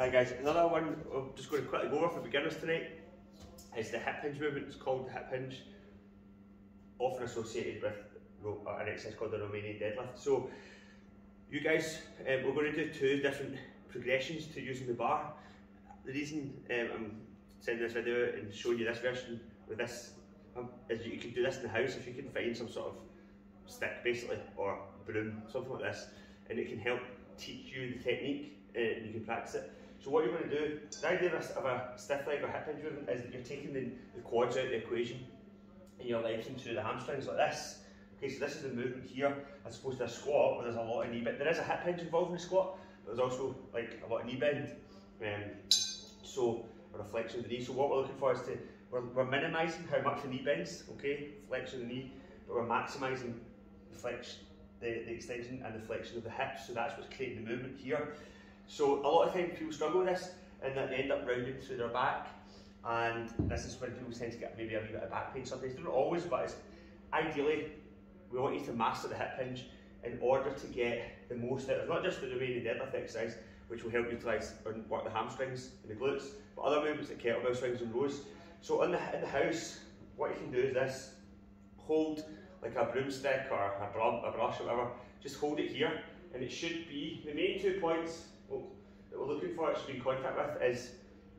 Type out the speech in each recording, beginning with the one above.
Hi guys, another one I'm just going to quickly go over for beginners tonight is the hip hinge movement. It's called the hip hinge, often associated with an exercise called the Romanian deadlift. So you guys, we're going to do two different progressions to using the bar. The reason I'm sending this video and showing you this version with this is you can do this in the house if you can find some sort of stick basically, or broom, something like this, and it can help teach you the technique and you can practice it. So what you're going to do, the idea of a stiff leg or hip hinge movement is that you're taking the quads out of the equation and you're lengthening through the hamstrings like this. Okay, so this is the movement here as opposed to a squat where there's a lot of knee bend. There is a hip hinge involved in the squat, but there's also like a lot of knee bend. So a reflection of the knee. So what we're looking for is we're minimising how much the knee bends, okay, flexion of the knee, but we're maximising the extension and the flexion of the hips. So that's what's creating the movement here. So a lot of times people struggle with this and that they end up rounding through their back, and this is when people tend to get maybe a wee bit of back pain sometimes. They don't always, but it's, ideally we want you to master the hip hinge in order to get the most out of not just the Romanian deadlift exercise, which will help utilise and work the hamstrings and the glutes, but other movements like kettlebell swings and rows. So in the house, what you can do is this: hold like a broomstick or a brush or whatever, just hold it here, and it should be, the main 2 points that we're looking for it should be in contact with is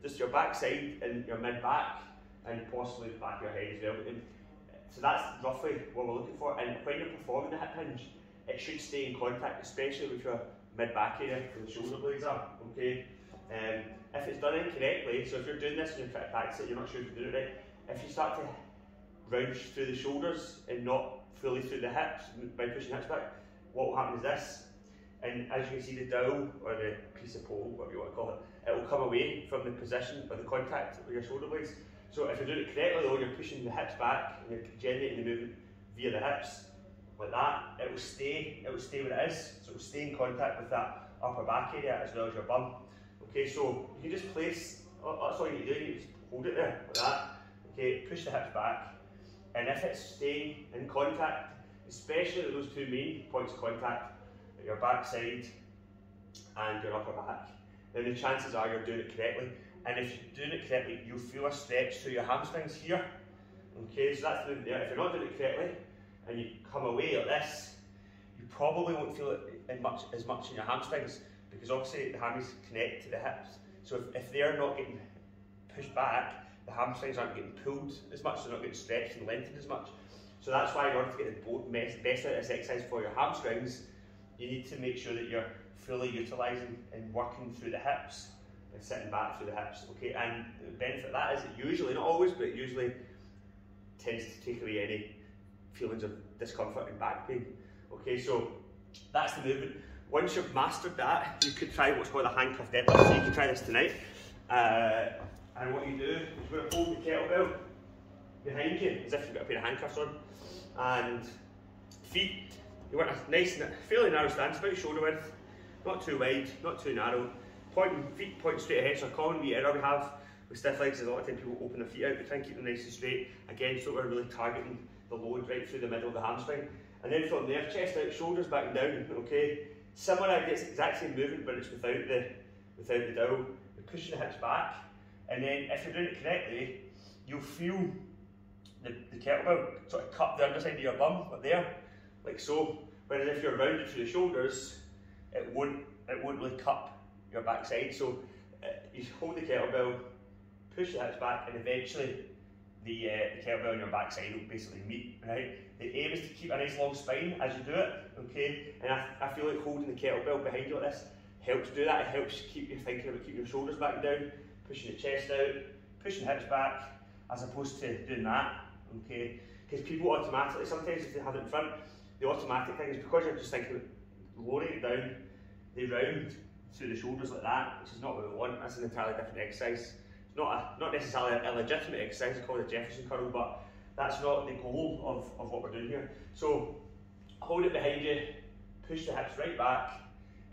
just your back side and your mid-back, and possibly the back of your head as well. So that's roughly what we're looking for, and when you're performing the hip hinge, it should stay in contact, especially with your mid-back area where the shoulder blades are, okay? If it's done incorrectly, so if you're doing this and you're trying to practice it, you're not sure if you're doing it right, if you start to round through the shoulders and not fully through the hips by pushing the hips back, what will happen is this, and as you can see the dowel or the piece of pole, whatever you want to call it, it will come away from the position or the contact with your shoulder blades. So if you're doing it correctly though, you're pushing the hips back and you're generating the movement via the hips, like that, it will stay where it is, so it will stay in contact with that upper back area as well as your bum. Okay, so you can just place, that's all you need to do, you just hold it there, like that. Okay, push the hips back, and if it's staying in contact, especially those two main points of contact, your back side and your upper back, then the chances are you're doing it correctly. And if you're doing it correctly, you'll feel a stretch through your hamstrings here. Okay, so that's the movement there. If you're not doing it correctly and you come away like this, you probably won't feel it as much in your hamstrings, because obviously the hammies connect to the hips. So if they're not getting pushed back, the hamstrings aren't getting pulled as much, they're not getting stretched and lengthened as much. So that's why in order to get the best out of this exercise for your hamstrings, you need to make sure that you're fully utilising and working through the hips and sitting back through the hips, okay? And the benefit of that is it usually, not always, but it usually tends to take away any feelings of discomfort and back pain. Okay, so that's the movement. Once you've mastered that, you could try what's called a handcuff deadlift. So you can try this tonight. And what you do is you're going to hold the kettlebell behind you as if you've got a pair of handcuffs on, and feet, you want a nice, fairly narrow stance, about shoulder width, not too wide, not too narrow. Feet pointing straight ahead. So a common wee error we have with stiff legs is a lot of times people open their feet out, but try and keep them nice and straight. Again, so we're really targeting the load right through the middle of the hamstring. And then from there, chest out, shoulders back and down, okay? Similar idea, it's the exact same movement, but it's without the dowel. You're pushing the hips back, and then if you're doing it correctly, you'll feel the kettlebell sort of cup the underside of your bum, like there, like so. Whereas if you're rounded through the shoulders, it won't really cup your backside. So you hold the kettlebell, push the hips back, and eventually the kettlebell and your backside will basically meet, right? The aim is to keep a nice long spine as you do it, okay? And I feel like holding the kettlebell behind you like this helps do that. It helps keep you thinking about keeping your shoulders back and down, pushing the chest out, pushing the hips back, as opposed to doing that, okay? Because people automatically, sometimes if they have it in front, the automatic thing is because you're just thinking lowering it down, they round through the shoulders like that, which is not what we want. That's an entirely different exercise. It's not necessarily a legitimate exercise, it's called a Jefferson curl, but that's not the goal of what we're doing here. So hold it behind you, push the hips right back,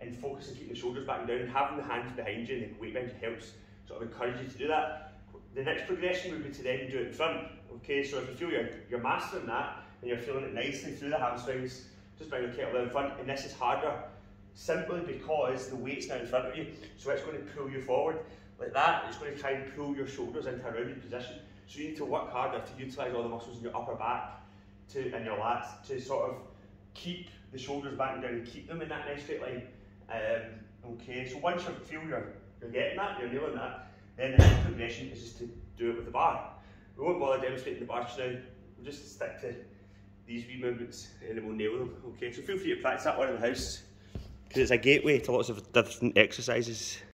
and focus on keeping the shoulders back and down, and having the hands behind you and the weight behind you helps sort of encourage you to do that. The next progression would be to then do it in front. Okay, so if you feel you're mastering that and you're feeling it nicely through the hamstrings, just bring the kettlebell in front, and this is harder simply because the weight's now in front of you, so it's going to pull you forward. Like that, it's going to try and pull your shoulders into a rounded position. So you need to work harder to utilise all the muscles in your upper back and your lats to sort of keep the shoulders back and down and keep them in that nice straight line. Okay, so once you feel you're getting that, you're nailing that, then the next progression is just to do it with the bar. We won't bother demonstrating the bar just now, we'll just stick to these wee movements and then we'll nail them. Okay, so feel free to practice that one in the house because it's a gateway to lots of different exercises.